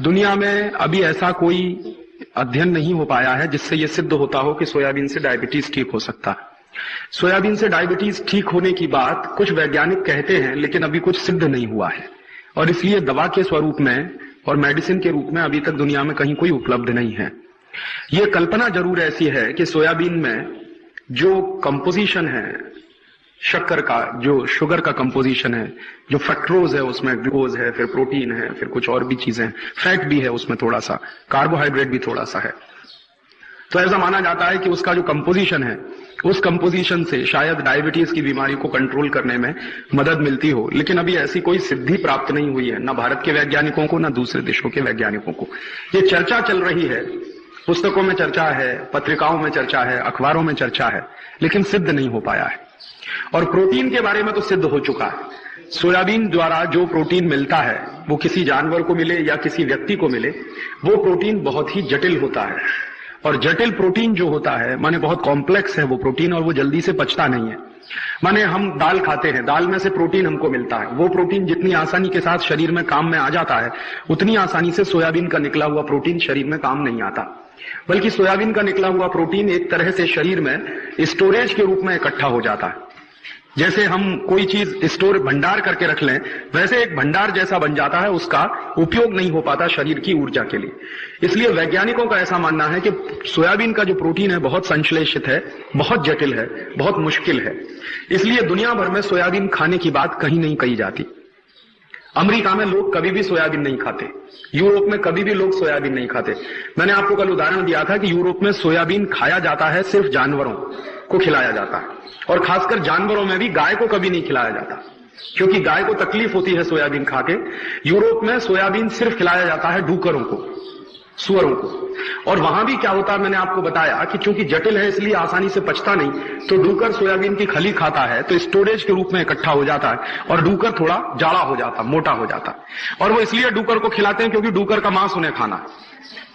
दुनिया में अभी ऐसा कोई अध्ययन नहीं हो पाया है जिससे यह सिद्ध होता हो कि सोयाबीन से डायबिटीज ठीक हो सकता है। सोयाबीन से डायबिटीज ठीक होने की बात कुछ वैज्ञानिक कहते हैं, लेकिन अभी कुछ सिद्ध नहीं हुआ है और इसलिए दवा के स्वरूप में और मेडिसिन के रूप में अभी तक दुनिया में कहीं कोई उपलब्ध नहीं है। यह कल्पना जरूर ऐसी है कि सोयाबीन में जो कंपोजिशन है शक्कर का, जो शुगर का कंपोजिशन है, जो फ्रक्टोज है, उसमें ग्लूकोज है, फिर प्रोटीन है, फिर कुछ और भी चीजें हैं, फैट भी है उसमें थोड़ा सा, कार्बोहाइड्रेट भी थोड़ा सा है। तो ऐसा माना जाता है कि उसका जो कंपोजिशन है उस कंपोजिशन से शायद डायबिटीज की बीमारी को कंट्रोल करने में मदद मिलती हो, लेकिन अभी ऐसी कोई सिद्धि प्राप्त नहीं हुई है, न भारत के वैज्ञानिकों को न दूसरे देशों के वैज्ञानिकों को। ये चर्चा चल रही है, पुस्तकों में चर्चा है, पत्रिकाओं में चर्चा है, अखबारों में चर्चा है, लेकिन सिद्ध नहीं हो पाया है। और प्रोटीन के बारे में तो सिद्ध हो चुका है। सोयाबीन द्वारा जो प्रोटीन मिलता है वो किसी जानवर को मिले या किसी व्यक्ति को मिले, वो प्रोटीन बहुत ही जटिल होता है। और जटिल प्रोटीन जो होता है माने बहुत कॉम्प्लेक्स है वो प्रोटीन, और वो जल्दी से पचता नहीं है। माने हम दाल खाते हैं, दाल में से प्रोटीन हमको मिलता है, वो प्रोटीन जितनी आसानी के साथ शरीर में काम में आ जाता है उतनी आसानी से सोयाबीन का निकला हुआ प्रोटीन शरीर में काम नहीं आता। बल्कि सोयाबीन का निकला हुआ प्रोटीन एक तरह से शरीर में स्टोरेज के रूप में इकट्ठा हो जाता है। जैसे हम कोई चीज स्टोर भंडार करके रख लें, वैसे एक भंडार जैसा बन जाता है, उसका उपयोग नहीं हो पाता शरीर की ऊर्जा के लिए। इसलिए वैज्ञानिकों का ऐसा मानना है कि सोयाबीन का जो प्रोटीन है बहुत संश्लेषित है, बहुत जटिल है, बहुत मुश्किल है। इसलिए दुनिया भर में सोयाबीन खाने की बात कहीं नहीं कही जाती। अमेरिका में लोग कभी भी सोयाबीन नहीं खाते, यूरोप में कभी भी लोग सोयाबीन नहीं खाते। मैंने आपको कल उदाहरण दिया था कि यूरोप में सोयाबीन खाया जाता है, सिर्फ जानवरों को खिलाया जाता है, और खासकर जानवरों में भी गाय को कभी नहीं खिलाया जाता, क्योंकि गाय को तकलीफ होती है सोयाबीन खा के। यूरोप में सोयाबीन सिर्फ खिलाया जाता है डूकरों को, सुअरों को। और वहां भी क्या होता है, मैंने आपको बताया कि चूंकि जटिल है इसलिए आसानी से पचता नहीं, तो डूकर सोयाबीन की खली खाता है तो स्टोरेज के रूप में इकट्ठा हो जाता है और डूकर थोड़ा जाड़ा हो जाता, मोटा हो जाता। और वो इसलिए डूकर को खिलाते हैं क्योंकि डूकर का मांस उन्हें खाना है।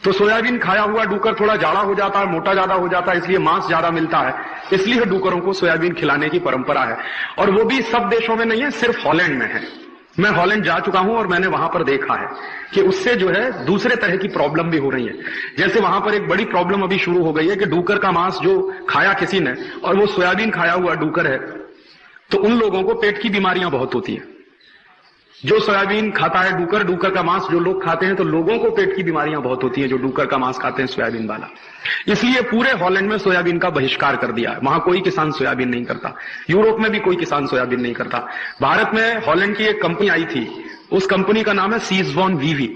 तो सोयाबीन खाया हुआ डूकर थोड़ा जाड़ा हो जाता है, मोटा ज्यादा हो जाता है, इसलिए मांस ज्यादा मिलता है, इसलिए डूकरों को सोयाबीन खिलाने की परंपरा है। और वो भी सब देशों में नहीं है, सिर्फ हॉलैंड में है। मैं हॉलैंड जा चुका हूं और मैंने वहां पर देखा है कि उससे जो है दूसरे तरह की प्रॉब्लम भी हो रही है। जैसे वहां पर एक बड़ी प्रॉब्लम अभी शुरू हो गई है कि डूकर का मांस जो खाया किसी ने और वो सोयाबीन खाया हुआ डूकर है, तो उन लोगों को पेट की बीमारियां बहुत होती है। जो सोयाबीन खाता है डूकर का मांस जो लोग खाते हैं, तो लोगों को पेट की बीमारियां बहुत होती हैं जो डूकर का मांस खाते हैं सोयाबीन वाला। इसलिए पूरे हॉलैंड में सोयाबीन का बहिष्कार कर दिया है। वहां कोई किसान सोयाबीन नहीं करता, यूरोप में भी कोई किसान सोयाबीन नहीं करता। भारत में हॉलैंड की एक कंपनी आई थी, उस कंपनी का नाम है सीजवान वीवी।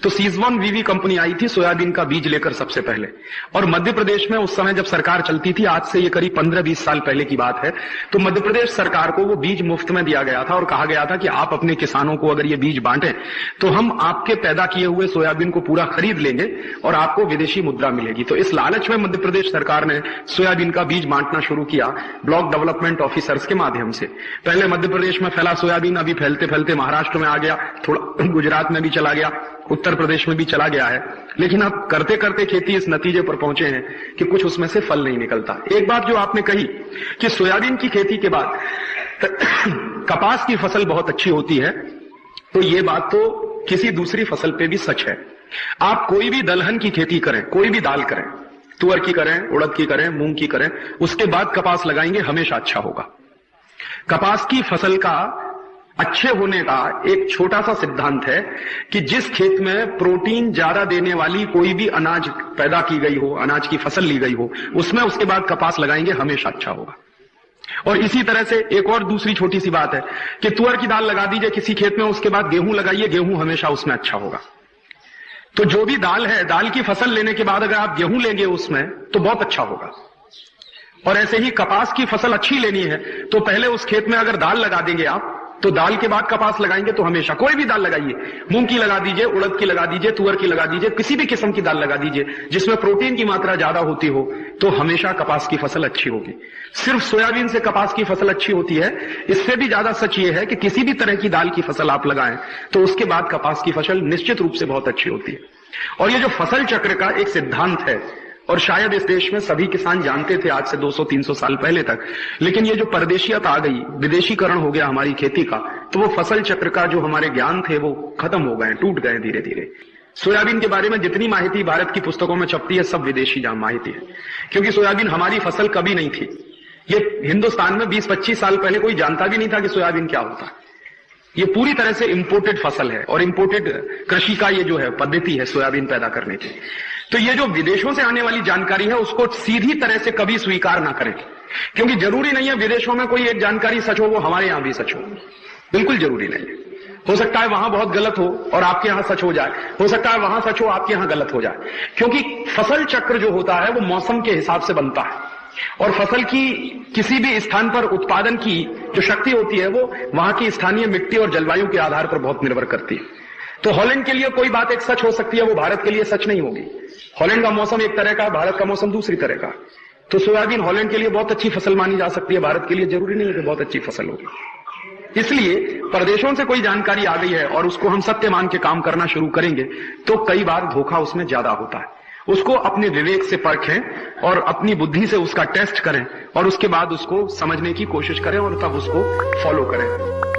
तो सीजवान वीवी कंपनी आई थी सोयाबीन का बीज लेकर सबसे पहले, और मध्य प्रदेश में उस समय जब सरकार चलती थी, आज से ये करीब 15-20 साल पहले की बात है, तो मध्य प्रदेश सरकार को वो बीज मुफ्त में दिया गया था और कहा गया था कि आप अपने किसानों को अगर ये बीज बांटें तो हम आपके पैदा किए हुए सोयाबीन को पूरा खरीद लेंगे और आपको विदेशी मुद्रा मिलेगी। तो इस लालच में मध्य प्रदेश सरकार ने सोयाबीन का बीज बांटना शुरू किया ब्लॉक डेवलपमेंट ऑफिसर्स के माध्यम से। पहले मध्य प्रदेश में फैला सोयाबीन, अभी फैलते फैलते महाराष्ट्र में आ गया, थोड़ा गुजरात में भी चला गया, उत्तर प्रदेश में भी चला गया है। लेकिन अब करते करते खेती इस नतीजे पर पहुंचे हैं कि कुछ उसमें से फल नहीं निकलता। एक बात जो आपने कही कि सोयाबीन की खेती के बाद कपास की फसल बहुत अच्छी होती है, तो ये बात तो किसी दूसरी फसल पे भी सच है। आप कोई भी दलहन की खेती करें, कोई भी दाल करें, तुअर की करें, उड़द की करें, मूंग की करें, उसके बाद कपास लगाएंगे, हमेशा अच्छा होगा। कपास की फसल का अच्छे होने का एक छोटा सा सिद्धांत है कि जिस खेत में प्रोटीन ज्यादा देने वाली कोई भी अनाज पैदा की गई हो, अनाज की फसल ली गई हो, उसमें उसके बाद कपास लगाएंगे, हमेशा अच्छा होगा। और इसी तरह से एक और दूसरी छोटी सी बात है कि तुअर की दाल लगा दीजिए किसी खेत में, उसके बाद गेहूं लगाइए, गेहूं हमेशा उसमें अच्छा होगा। तो जो भी दाल है, दाल की फसल लेने के बाद अगर आप गेहूं लेंगे उसमें तो बहुत अच्छा होगा। और ऐसे ही कपास की फसल अच्छी लेनी है तो पहले उस खेत में अगर दाल लगा देंगे आप, तो दाल के बाद कपास लगाएंगे तो हमेशा, कोई भी दाल लगाइए, मूंग की लगा दीजिए, उड़द की लगा दीजिए, तुअर की लगा दीजिए, किसी भी किस्म की दाल लगा दीजिए जिसमें प्रोटीन की मात्रा ज्यादा होती हो, तो हमेशा कपास की फसल अच्छी होगी। सिर्फ सोयाबीन से कपास की फसल अच्छी होती है, इससे भी ज्यादा सच ये है कि किसी भी तरह की दाल की फसल आप लगाएं तो उसके बाद कपास की फसल निश्चित रूप से बहुत अच्छी होती है। और ये जो फसल चक्र का एक सिद्धांत है, और शायद इस देश में सभी किसान जानते थे आज से 200-300 साल पहले तक, लेकिन ये जो परदेशियत आ गई, विदेशीकरण हो गया हमारी खेती का, तो वो फसल चक्र का जो हमारे ज्ञान थे वो खत्म हो गए, टूट गए धीरे धीरे। सोयाबीन के बारे में जितनी माहिती भारत की पुस्तकों में छपती है सब विदेशी माहिती है, क्योंकि सोयाबीन हमारी फसल कभी नहीं थी। ये हिंदुस्तान में 20-25 साल पहले कोई जानता भी नहीं था कि सोयाबीन क्या होता है। ये पूरी तरह से इंपोर्टेड फसल है और इंपोर्टेड कृषि का ये जो है पद्धति है सोयाबीन पैदा करने की। तो ये जो विदेशों से आने वाली जानकारी है उसको सीधी तरह से कभी स्वीकार ना करें, क्योंकि जरूरी नहीं है विदेशों में कोई एक जानकारी सच हो वो हमारे यहां भी सच हो, बिल्कुल जरूरी नहीं है। हो सकता है वहां बहुत गलत हो और आपके यहां सच हो जाए, हो सकता है वहां सच हो आपके यहां गलत हो जाए, क्योंकि फसल चक्र जो होता है वो मौसम के हिसाब से बनता है और फसल की किसी भी स्थान पर उत्पादन की जो शक्ति होती है वो वहां की स्थानीय मिट्टी और जलवायु के आधार पर बहुत निर्भर करती है। तो हॉलैंड के लिए कोई बात एक सच हो सकती है, वो भारत के लिए सच नहीं होगी। हॉलैंड का मौसम एक तरह का, भारत का मौसम दूसरी तरह का। तो सोयाबीन हॉलैंड के लिए बहुत अच्छी फसल मानी जा सकती है, भारत के लिए जरूरी नहीं है कि बहुत अच्छी फसल होगी। इसलिए प्रदेशों से कोई जानकारी आ गई है और उसको हम सत्य मान के काम करना शुरू करेंगे तो कई बार धोखा उसमें ज्यादा होता है। उसको अपने विवेक से परखें और अपनी बुद्धि से उसका टेस्ट करें और उसके बाद उसको समझने की कोशिश करें और तब उसको फॉलो करें।